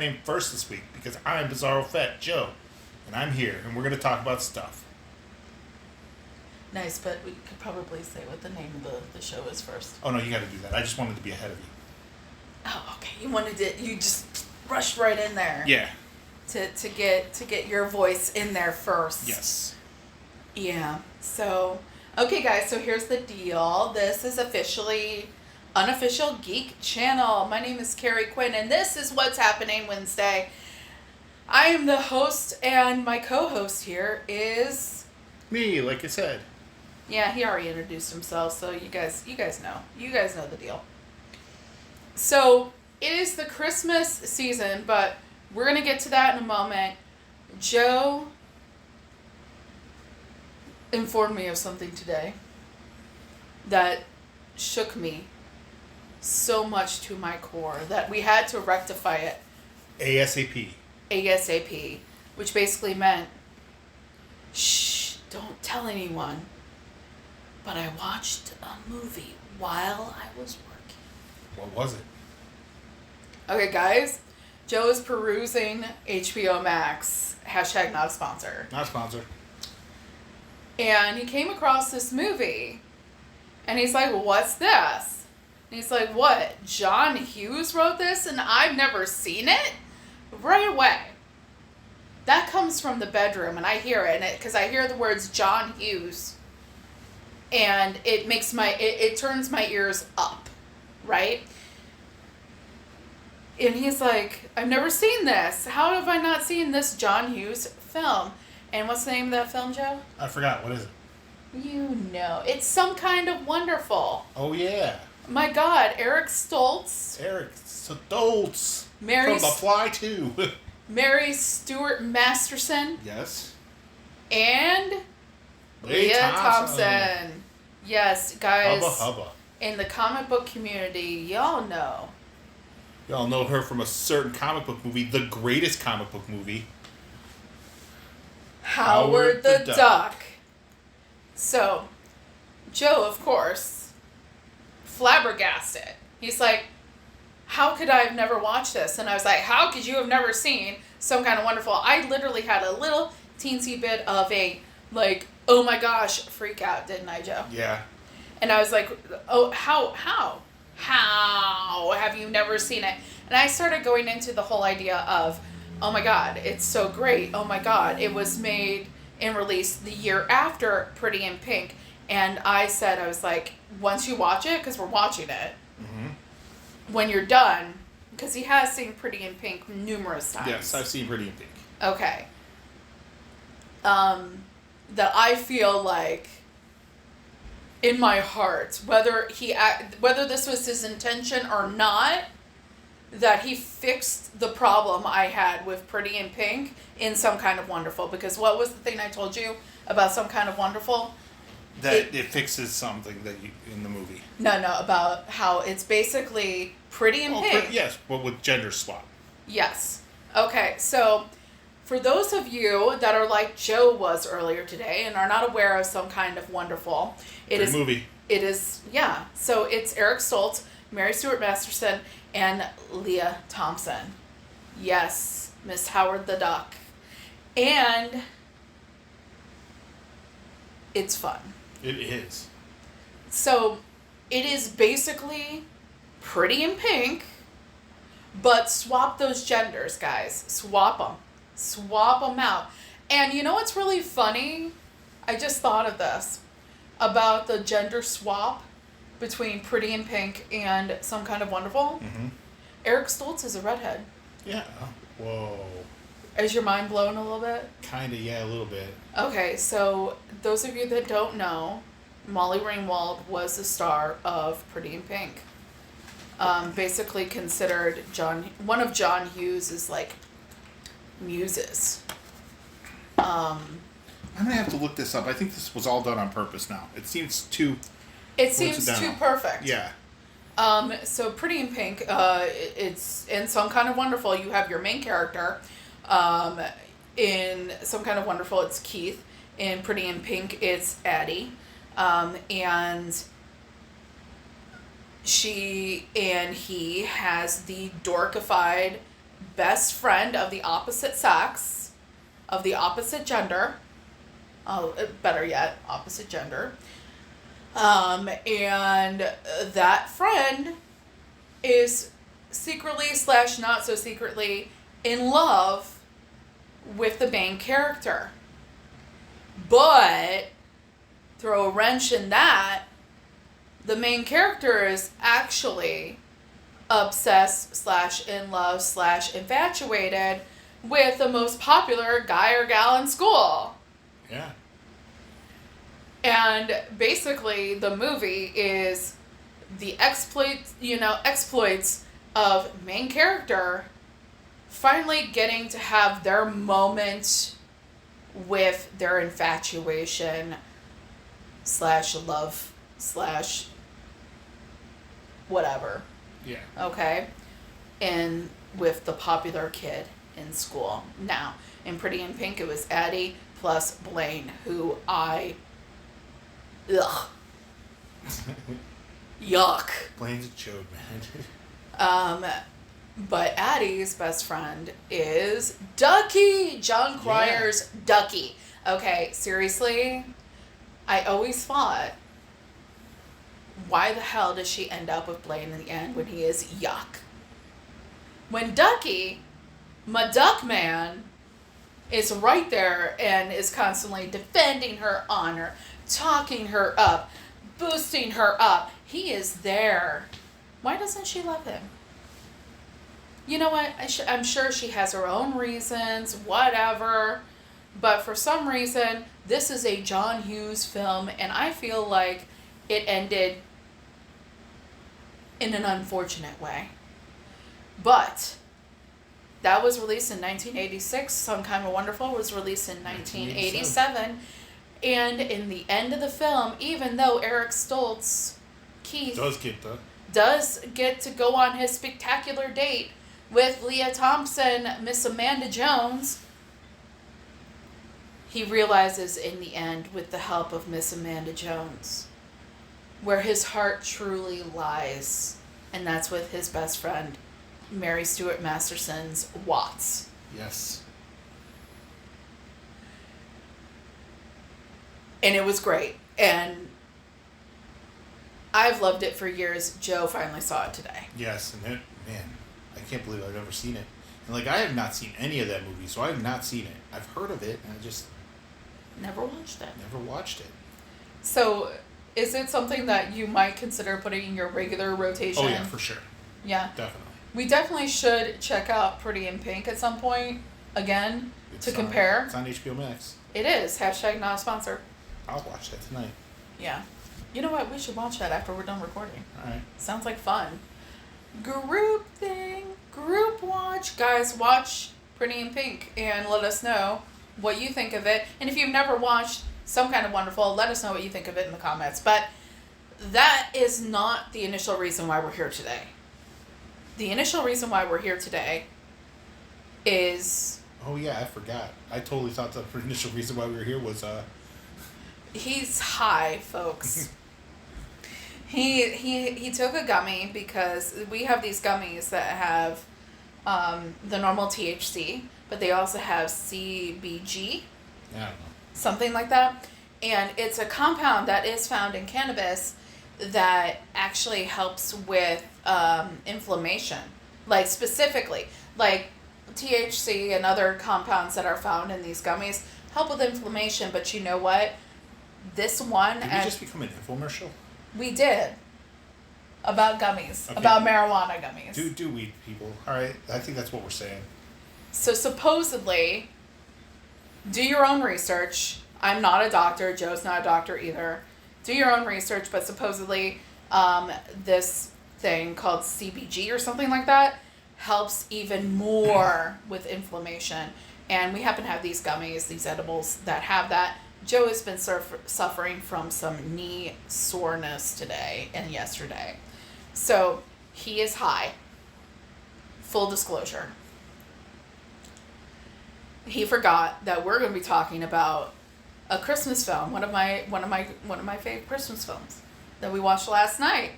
name first this week because I'm Bizarro Fett Joe, and I'm here, and we're going to talk about stuff. Nice, but we could probably say what the name of the show is first. Oh, no, you got to do that. I just wanted to be ahead of you. Oh, okay. You just rushed right in there. Yeah. To get your voice in there first. Yes. Yeah. So, okay, guys. So here's the deal. This is Unofficial Geek Channel. My name is Carrie Quinn, and this is What's Happening Wednesday. I am the host, and my co-host here is me, like I said. Yeah, he already introduced himself, so you guys know. You guys know the deal. So, it is the Christmas season, but we're going to get to that in a moment. Joe informed me of something today that shook me so much to my core that we had to rectify it. ASAP, which basically meant, shh, don't tell anyone. But I watched a movie while I was working. What was it? Okay, guys. Joe is perusing HBO Max. # not a sponsor. Not a sponsor. And he came across this movie. And he's like, what's this? And he's like, what? John Hughes wrote this and I've never seen it? Right away. That comes from the bedroom and I hear it. Because I hear the words John Hughes. And it makes it turns my ears up, right? And he's like, I've never seen this. How have I not seen this John Hughes film? And what's the name of that film, Joe? I forgot. What is it? You know. It's Some Kind of Wonderful. Oh, yeah. My God, Eric Stoltz. From The Fly 2. Mary Stuart Masterson. Yes. And Leah Thompson. Yes, guys. Hubba. In the comic book community, y'all know. Y'all know her from a certain comic book movie, the greatest comic book movie. Howard the Duck. So, Joe, of course, flabbergasted. He's like, how could I have never watched this? And I was like, how could you have never seen Some Kind of Wonderful? I literally had a little teensy bit of a, like, oh my gosh, freak out, didn't I, Joe? Yeah. And I was like, oh, how have you never seen it? And I started going into the whole idea of, oh my God, it's so great. Oh my God, it was made and released the year after Pretty in Pink. And I was like, once you watch it, because we're watching it, when you're done, because he has seen Pretty in Pink numerous times. Yes, I've seen Pretty in Pink. Okay. That I feel like in my heart, whether this was his intention or not, that he fixed the problem I had with Pretty in Pink in Some Kind of Wonderful. Because what was the thing I told you about Some Kind of Wonderful? That it fixes something in the movie. No, about how it's basically Pretty in Pink. Yes, but with gender swap. Yes. Okay, so for those of you that are like Joe was earlier today and are not aware of Some Kind of Wonderful, movie. It is, yeah. So it's Eric Stoltz, Mary Stuart Masterson, and Leah Thompson. Yes, Miss Howard the Duck. And it's fun. It is. So it is basically Pretty in Pink, but swap those genders, guys. Swap them out. And you know what's really funny? I just thought of this about the gender swap between Pretty in Pink and Some Kind of Wonderful. Mm-hmm. Eric Stoltz is a redhead. Yeah. Whoa. Is your mind blown a little bit? Kinda, yeah, a little bit. Okay, so those of you that don't know, Molly Ringwald was the star of Pretty in Pink. Basically considered one of John Hughes' like muses. I'm gonna have to look this up. I think this was all done on purpose now. It seems too perfect. Yeah. So Pretty in Pink, it's in Some Kind of Wonderful, you have your main character. In Some Kind of Wonderful, it's Keith. In Pretty in Pink, it's Addie. And she and he has the dorkified best friend of the opposite sex, of the opposite gender. Oh, better yet, opposite gender. And that friend is secretly / not so secretly in love with the main character. But throw a wrench in that, the main character is actually obsessed / in love / infatuated with the most popular guy or gal in school. Yeah. And basically the movie is the exploits of main character finally getting to have their moment with their infatuation / love / whatever. Yeah. Okay? And with the popular kid in school. Now, in Pretty in Pink, it was Addie plus Blaine, who ugh. Yuck. Blaine's a chode, man. But Addie's best friend is Ducky, John Cryer's Ducky. Okay, seriously, I always thought, why the hell does she end up with Blaine in the end when he is yuck? When Ducky, my duck man, is right there and is constantly defending her honor, talking her up, boosting her up. He is there. Why doesn't she love him? You know what? I'm sure she has her own reasons, whatever. But for some reason, this is a John Hughes film, and I feel like it ended in an unfortunate way. But that was released in 1986. Some Kind of Wonderful was released in 1987. And in the end of the film, even though Eric Stoltz, Keith, does get to go on his spectacular date with Leah Thompson, Miss Amanda Jones, he realizes in the end, with the help of Miss Amanda Jones, where his heart truly lies. And that's with his best friend, Mary Stuart Masterson's Watts. Yes. And it was great. And I've loved it for years. Joe finally saw it today. Yes, and man, I can't believe I've never seen it. And I have not seen any of that movie, so I have not seen it. I've heard of it, and I just never watched it. Never watched it. So, is it something that you might consider putting in your regular rotation? Oh yeah, for sure. Yeah. Definitely. We definitely should check out Pretty in Pink at some point again to compare. It's on HBO Max. It is. # not a sponsor. I'll watch that tonight. Yeah. You know what? We should watch that after we're done recording. Alright. Sounds like fun. Group thing. Group watch. Guys, watch Pretty in Pink and let us know what you think of it. And if you've never watched Some Kind of Wonderful, let us know what you think of it in the comments. But that is not the initial reason why we're here today. The initial reason why we're here today is... Oh yeah, I forgot. I totally thought the initial reason why we were here was He's high, folks. He took a gummy because we have these gummies that have the normal THC, but they also have CBG. I don't know. Something like that. And it's a compound that is found in cannabis that actually helps with inflammation. Like specifically, like THC and other compounds that are found in these gummies help with inflammation. But you know what? This one... Did we just become an infomercial? We did. About gummies. Okay. About marijuana gummies. Do weed, people. Alright, I think that's what we're saying. So supposedly, do your own research. I'm not a doctor. Joe's not a doctor either. Do your own research, but supposedly this thing called CBG or something like that helps even more with inflammation. And we happen to have these gummies, these edibles that have that. Joe has been suffering from some knee soreness today and yesterday. So he is high. Full disclosure. He forgot that we're going to be talking about a Christmas film, one of my favorite Christmas films that we watched last night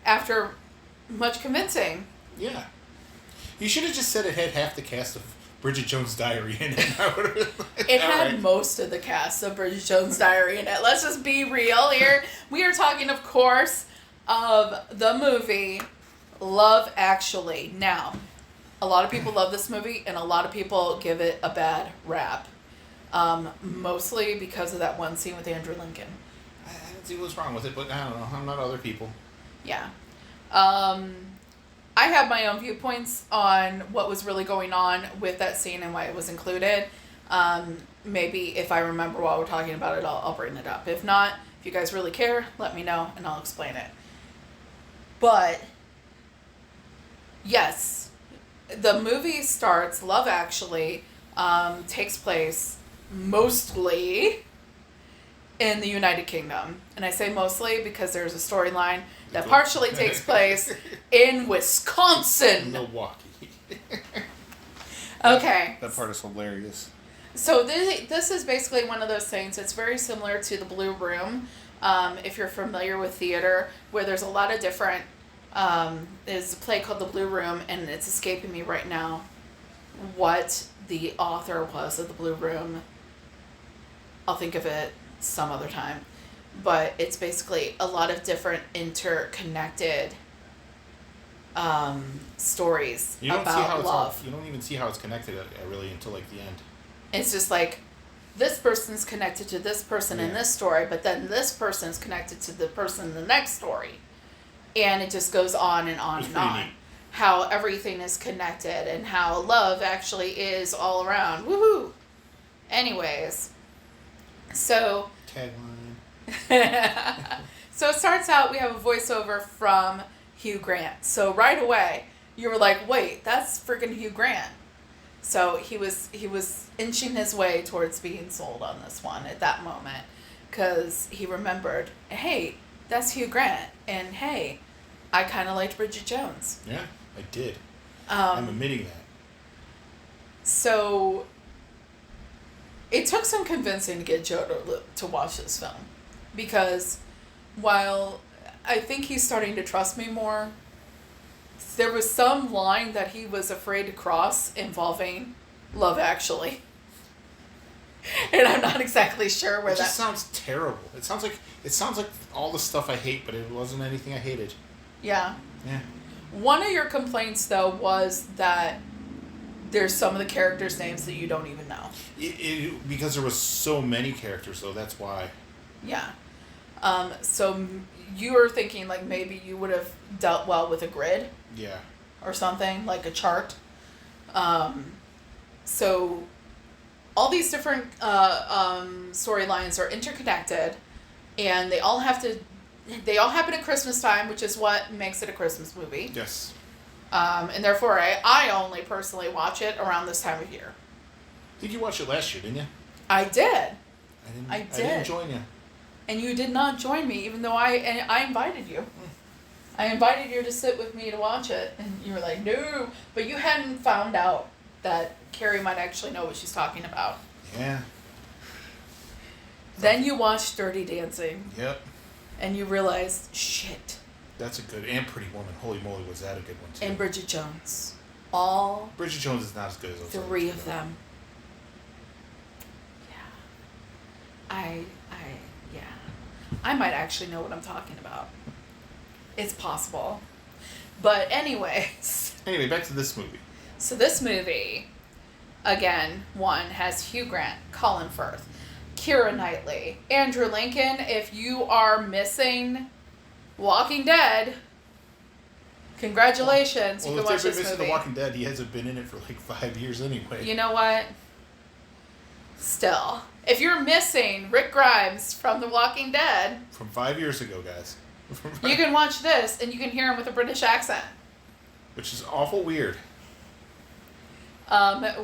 after much convincing. Yeah. You should have just said it had half the cast of Bridget Jones' Diary in it. I would've been like, It all had right. most of the cast of Bridget Jones' Diary in it. Let's just be real here. We are talking, of course, of the movie Love Actually. Now, a lot of people love this movie, and a lot of people give it a bad rap. Mostly because of that one scene with Andrew Lincoln. I didn't see what's wrong with it, but I don't know. I'm not other people. Yeah. I have my own viewpoints on what was really going on with that scene and why it was included. Maybe if I remember while we're talking about it, I'll bring it up. If not, if you guys really care, let me know and I'll explain it. But, yes, the movie starts, Love Actually, takes place mostly in the United Kingdom. And I say mostly because there's a storyline that partially takes place in Wisconsin. Milwaukee. Okay. That part is hilarious. So this is basically one of those things. It's very similar to The Blue Room, if you're familiar with theater, where there's a lot of different, there's a play called The Blue Room, and it's escaping me right now what the author was of The Blue Room. I'll think of it some other time. But it's basically a lot of different interconnected stories about love. You don't even see how it's connected really until like the end. It's just like this person's connected to this person in this story, but then this person's connected to the person in the next story. And it just goes on and on and on. Neat. How everything is connected and how love actually is all around. Woohoo! Anyways, so tagline. So it starts out, we have a voiceover from Hugh Grant. So right away, you were like, wait, that's freaking Hugh Grant. So he was inching his way towards being sold on this one at that moment. Because he remembered, hey, that's Hugh Grant. And hey, I kind of liked Bridget Jones. Yeah, I did. I'm admitting that. So it took some convincing to get Joe to watch this film. Because while I think he's starting to trust me more, there was some line that he was afraid to cross involving Love Actually. And I'm not exactly sure where that... It just sounds terrible. It sounds like all the stuff I hate, but it wasn't anything I hated. Yeah. Yeah. One of your complaints, though, was that there's some of the characters' names that you don't even know. Because there was so many characters, though, that's why. Yeah. So you were thinking, like, maybe you would have dealt well with a grid. Yeah. Or something, like a chart. So all these different storylines are interconnected, and they all happen at Christmas time, which is what makes it a Christmas movie. Yes. And therefore, I only personally watch it around this time of year. I think you watched it last year, didn't you? I did. I didn't join you. And you did not join me, even though I invited you. I invited you to sit with me to watch it, and you were like, no. But you hadn't found out that Carrie might actually know what she's talking about. Yeah. Then you watched Dirty Dancing. Yep. And you realized, shit. That's a good, and Pretty Woman. Holy moly, was that a good one, too. And Bridget Jones. Bridget Jones is not as good as those three of them. Yeah. Yeah. I might actually know what I'm talking about. It's possible. But anyways. Anyway, back to this movie. So this movie, again, one has Hugh Grant, Colin Firth, Keira Knightley, Andrew Lincoln. If you are missing Walking Dead, congratulations. Well, you can watch this movie. If they've been missing The Walking Dead, he hasn't been in it for like 5 years anyway. You know what? Still. If you're missing Rick Grimes from The Walking Dead... From 5 years ago, guys. You can watch this, and you can hear him with a British accent. Which is awful weird.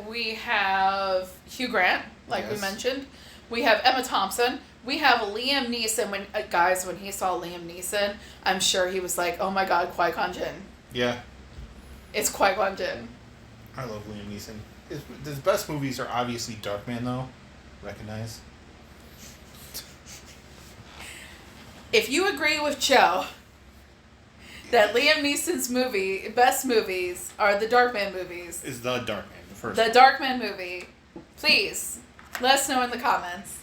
We have Hugh Grant, like we mentioned. We have Emma Thompson. We have Liam Neeson. When he saw Liam Neeson, I'm sure he was like, oh my god, Qui-Gon Jinn. Yeah. It's Qui-Gon Jinn. I love Liam Neeson. His best movies are obviously Darkman, though. Recognize. If you agree with Joe, that Liam Neeson's best movies are the Darkman movies. Is the Darkman, the first The one. Darkman movie. Please, let us know in the comments.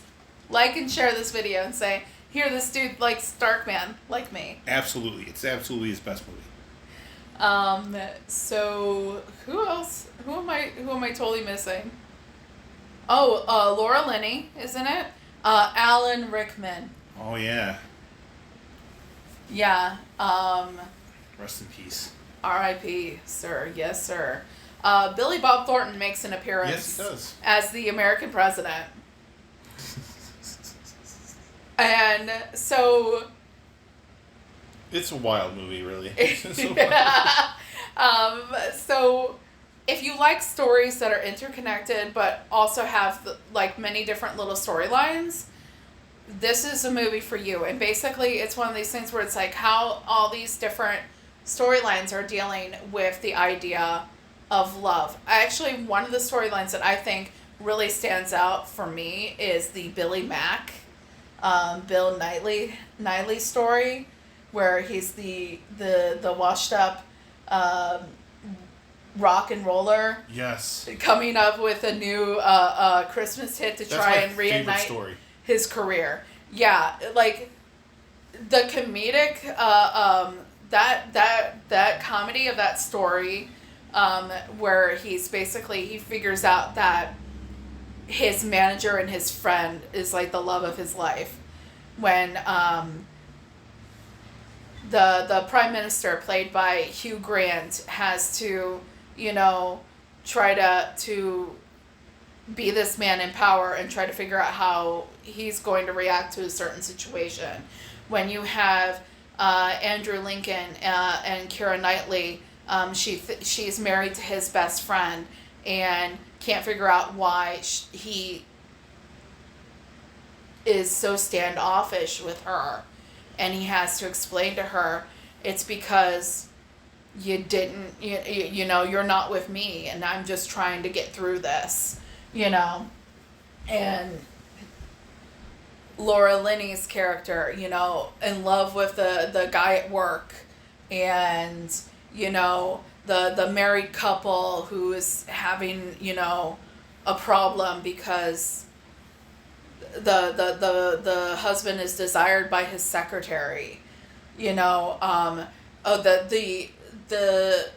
Like and share this video and say, here, this dude likes Darkman, like me. Absolutely. It's absolutely his best movie. So who else? Who am I totally missing? Oh, Laura Linney is in it. Alan Rickman. Oh, yeah. Yeah. Rest in peace. R.I.P. Sir. Yes, sir. Billy Bob Thornton makes an appearance. Yes, he does. As the American president. And so... It's a wild movie, really. So if you like stories that are interconnected but also have like many different little storylines, this is a movie for you. And basically it's one of these things where it's like how all these different storylines are dealing with the idea of love. One of the storylines that I think really stands out for me is the Billy Mack, Bill Knightley story, where he's the washed up rock and roller. Yes. Coming up with a new Christmas hit to try and reignite his career. Yeah, like the comedic that comedy of that story, where he figures out that his manager and his friend is like the love of his life. When the prime minister, played by Hugh Grant, has to, try to be this man in power and try to figure out how he's going to react to a certain situation. When you have Andrew Lincoln and Keira Knightley, she's married to his best friend and can't figure out why he is so standoffish with her, and he has to explain to her it's because you're not with me and I'm just trying to get through this, and Laura Linney's character, in love with the guy at work, and the married couple who is having a problem because the husband is desired by his secretary, the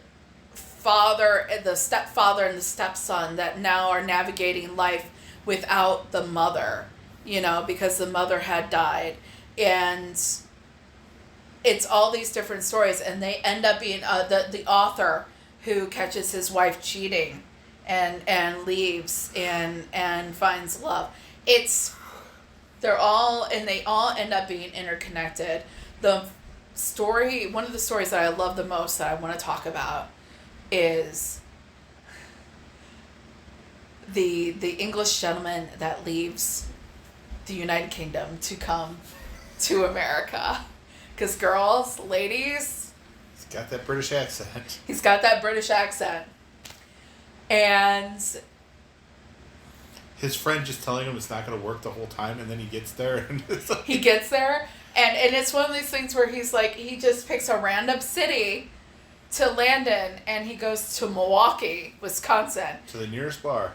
father, the stepfather and the stepson that now are navigating life without the mother, because the mother had died. And it's all these different stories, and they end up being the author who catches his wife cheating and leaves and finds love. They all end up being interconnected. One of the stories that I love the most that I want to talk about is the English gentleman that leaves the United Kingdom to come to America. Because girls, ladies... He's got that British accent. And... his friend just telling him it's not going to work the whole time, and then he gets there. And he gets there, and it's one of these things where he's like, he just picks a random city to land in, and he goes to Milwaukee, Wisconsin. To the nearest bar.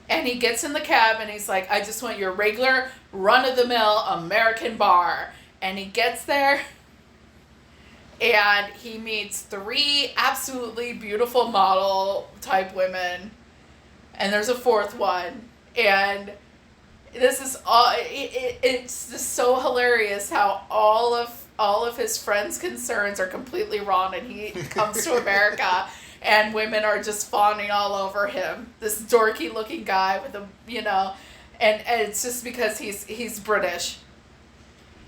And he gets in the cab, and he's like, I just want your regular, run-of-the-mill American bar. And he gets there, and he meets 3 absolutely beautiful model-type women, and there's a 4th one. And this is all. It's just so hilarious how all of his friends' concerns are completely wrong, and he comes to America, and women are just fawning all over him. This dorky looking guy with and it's just because he's British.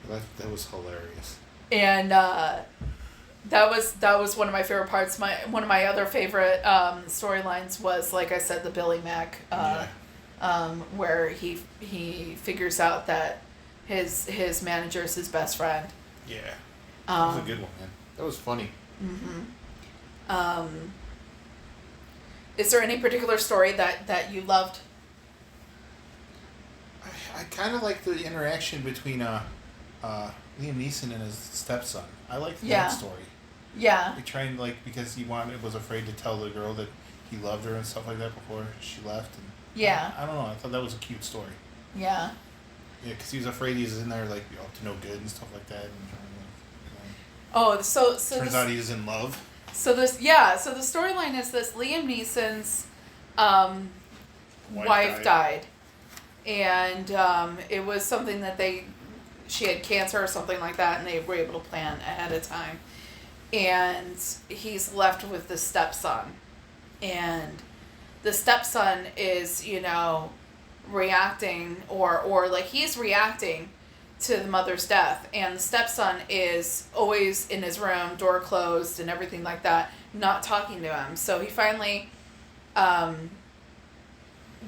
That was hilarious. And that was one of my favorite parts. One of my other favorite storylines was, like I said, the Billy Mack. Where he figures out that his manager is his best friend. Yeah, that was a good one, man. That was funny. Mm-hmm. Is there any particular story that you loved? I kind of like the interaction between Liam Neeson and his stepson. I liked that story. Yeah. He trying because he was afraid to tell the girl that he loved her and stuff like that before she left. And Yeah. I don't know. I thought that was a cute story. Yeah. Yeah, because he was afraid he was in there up to no good and stuff like that. And, Oh, so turns out he was in love. So the storyline is this: Liam Neeson's wife died, and it was something that she had cancer or something like that, and they were able to plan ahead of time. And he's left with the stepson, and the stepson is reacting or he's reacting to the mother's death, and the stepson is always in his room, door closed and everything like that, not talking to him. So he finally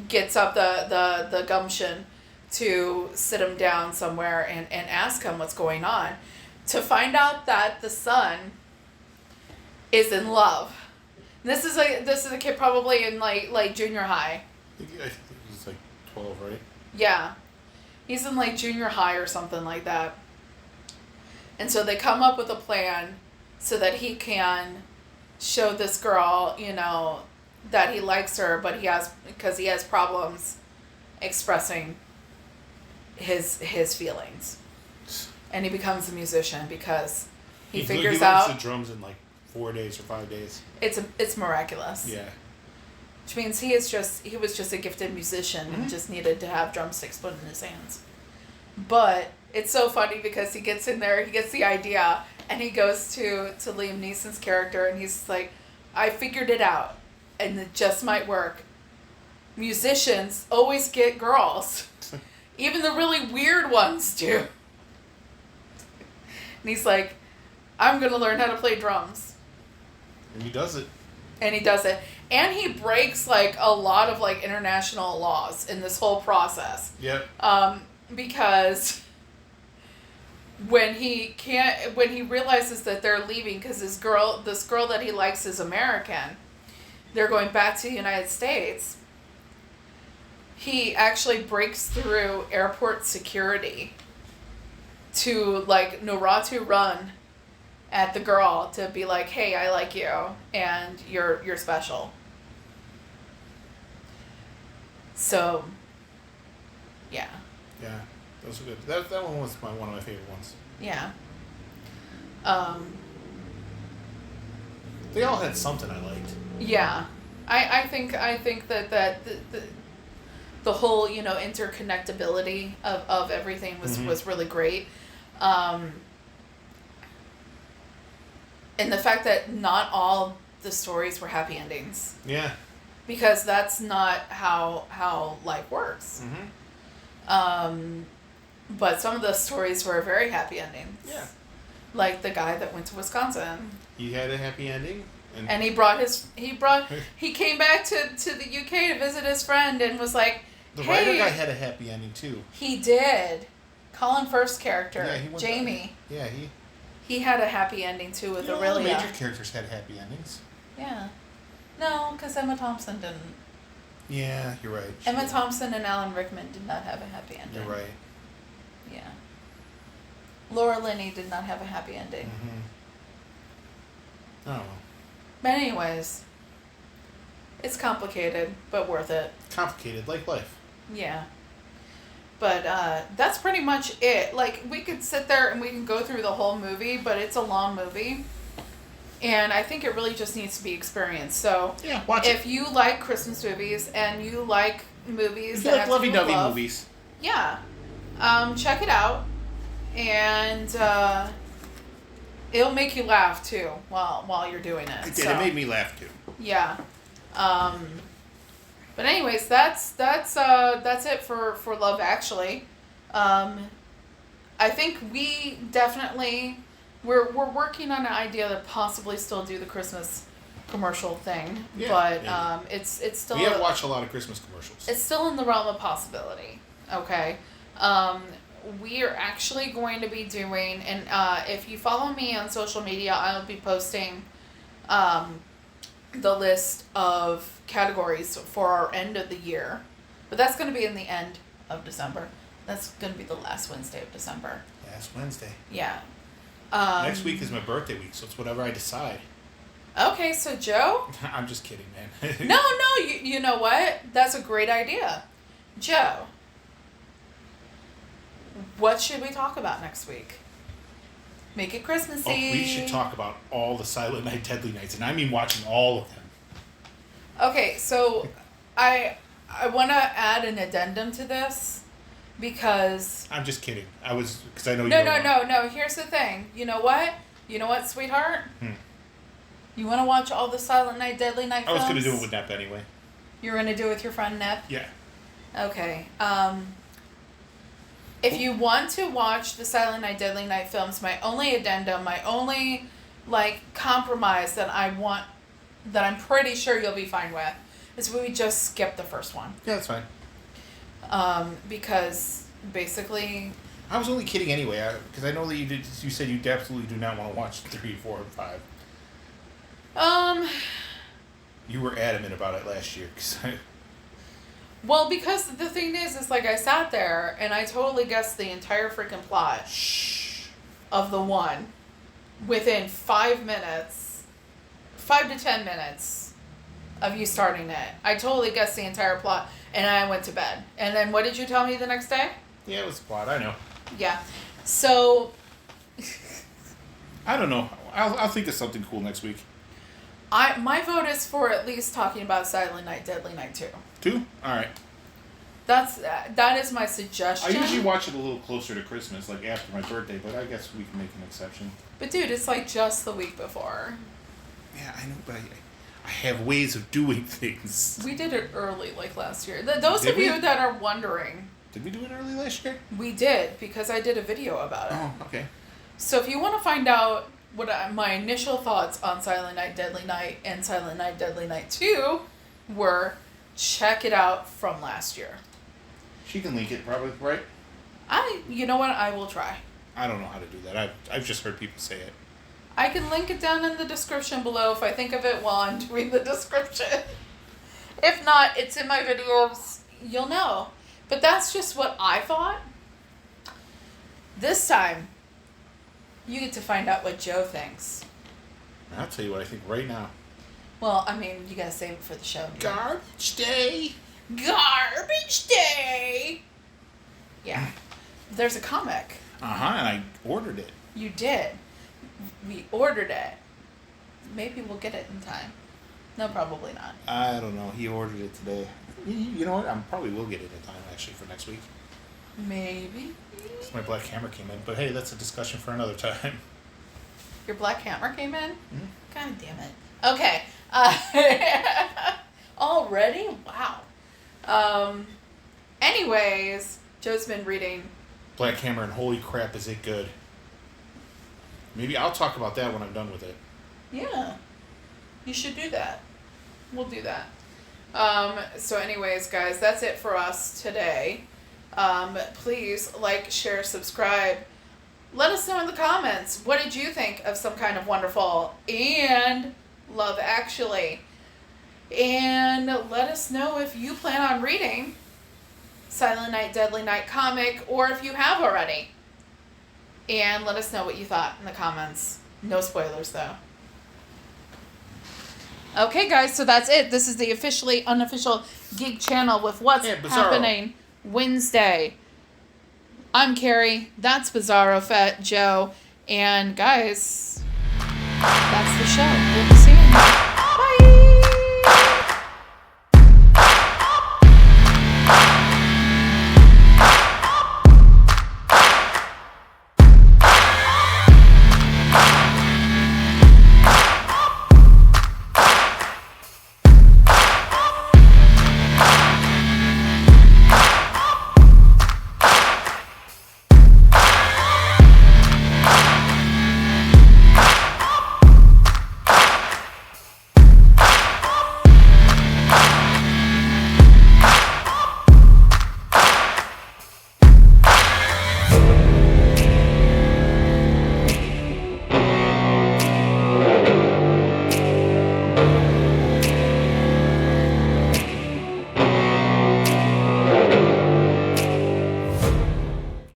gets up the gumption to sit him down somewhere and ask him what's going on, to find out that the son is in love. This is a kid probably in like junior high. I think he's 12, right? Yeah. He's in junior high or something like that. And so they come up with a plan so that he can show this girl, that he likes her, but because he has problems expressing his feelings. And he becomes a musician because he figures out the drums in 4 days or 5 days. It's miraculous. Yeah. Which means he was just a gifted musician and just needed to have drumsticks put in his hands. But it's so funny because he gets in there, he gets the idea, and he goes to Liam Neeson's character and he's like, I figured it out and it just might work. Musicians always get girls. Even the really weird ones do. And he's like, I'm going to learn how to play drums. And he does it. And he does it. And he breaks a lot of international laws in this whole process. Yep. Because when he realizes that they're leaving because this girl that he likes is American, they're going back to the United States. He actually breaks through airport security to Noratu run at the girl to be like, hey, I like you and you're special. So, yeah. Yeah, those are good. That one was one of my favorite ones. Yeah. They all had something I liked. Yeah, I think that the whole interconnectability of everything was really great. And the fact that not all the stories were happy endings. Yeah. Because that's not how life works. Mm-hmm. But some of the stories were very happy endings. Yeah. Like the guy that went to Wisconsin. He had a happy ending. And he came back to the UK to visit his friend and was like, the hey, writer guy had a happy ending too. He did. Colin Firth's character, Jamie. Yeah, he had a happy ending too with Aurelia. All the major characters had happy endings. Yeah. No, because Emma Thompson didn't. Yeah, you're right. Emma Thompson and Alan Rickman did not have a happy ending. You're right. Yeah. Laura Linney did not have a happy ending. Mm-hmm. Oh. But anyways, it's complicated, but worth it. Complicated, like life. Yeah. But that's pretty much it. We could sit there and we can go through the whole movie, but it's a long movie. And I think it really just needs to be experienced. So yeah, watch it. If you like Christmas movies and you like movies that have lovey-dovey movies, yeah, check it out, and it'll make you laugh too while you're doing it. It did. It made me laugh too. Yeah. But anyways, that's it for Love Actually. I think we definitely we're working on an idea to possibly still do the Christmas commercial thing, but it's still we have watched a lot of Christmas commercials. It's still in the realm of possibility. Okay. We are actually going to be doing, and if you follow me on social media, I'll be posting the list of categories for our end of the year. But that's going to be in the end of December. That's going to be the last Wednesday of December. Last Wednesday. Yeah. Next week is my birthday week, so it's whatever I decide. Okay, so Joe? I'm just kidding, man. No, you know what? That's a great idea. Joe, what should we talk about next week? Make it Christmassy. Oh, we should talk about all the Silent Night, Deadly Nights, and I mean watching all of them. Okay, so I want to add an addendum to this because... I'm just kidding. Because I know you No. Here's the thing. You know what, sweetheart? You want to watch all the Silent Night, Deadly Night films? I was going to do it with Nep anyway. You're going to do it with your friend Nep? Yeah. Okay. If you want to watch the Silent Night, Deadly Night films, my only addendum, my only, compromise that I'm pretty sure you'll be fine with, is we just skip the first one. Yeah, that's fine. Because, basically... I was only kidding anyway, because I know that you said you absolutely do not want to watch 3, 4, and 5. You were adamant about it last year. Well, because the thing is I sat there and I totally guessed the entire freaking plot of the one within 5 minutes, 5 to 10 minutes of you starting it. I totally guessed the entire plot and I went to bed. And then what did you tell me the next day? Yeah, it was the plot. I know. Yeah. So... I don't know. I'll think of something cool next week. My vote is for at least talking about Silent Night, Deadly Night 2. 2? All right. That is my suggestion. I usually watch it a little closer to Christmas, after my birthday, but I guess we can make an exception. But dude, it's just the week before. Yeah, I know, but I have ways of doing things. We did it early, last year. Those of you that are wondering. Did we do it early last year? We did, because I did a video about it. Oh, okay. So if you want to find out what my initial thoughts on Silent Night, Deadly Night and Silent Night, Deadly Night 2 were, check it out from last year. She can link it probably, right? You know what? I will try. I don't know how to do that. I've just heard people say it. I can link it down in the description below if I think of it while I'm doing the description. If not, it's in my videos. You'll know. But that's just what I thought. This time, you get to find out what Joe thinks. I'll tell you what I think right now. Well, you gotta save it for the show. Garbage day. Garbage day. Yeah. There's a comic. And I ordered it. You did. We ordered it. Maybe we'll get it in time. No, probably not. I don't know. He ordered it today. You know what? I probably will get it in time, actually, for next week. Maybe. My black hammer came in, but hey, that's a discussion for another time. Your black hammer came in? Mm-hmm. God damn it. Okay. Already? Wow. Anyways, Joe's been reading Black Hammer, and holy crap, is it good. Maybe I'll talk about that when I'm done with it. Yeah. You should do that. We'll do that. So anyways, guys, that's it for us today. Please like, share, subscribe. Let us know in the comments, what did you think of Some Kind of Wonderful and Love Actually? And let us know if you plan on reading Silent Night, Deadly Night comic, or if you have already. And let us know what you thought in the comments. No spoilers, though. Okay, guys, so that's it. This is the officially unofficial Geek Channel with what's happening Wednesday. I'm Carrie. That's Bizarro Fett Joe. And, guys, that's the show.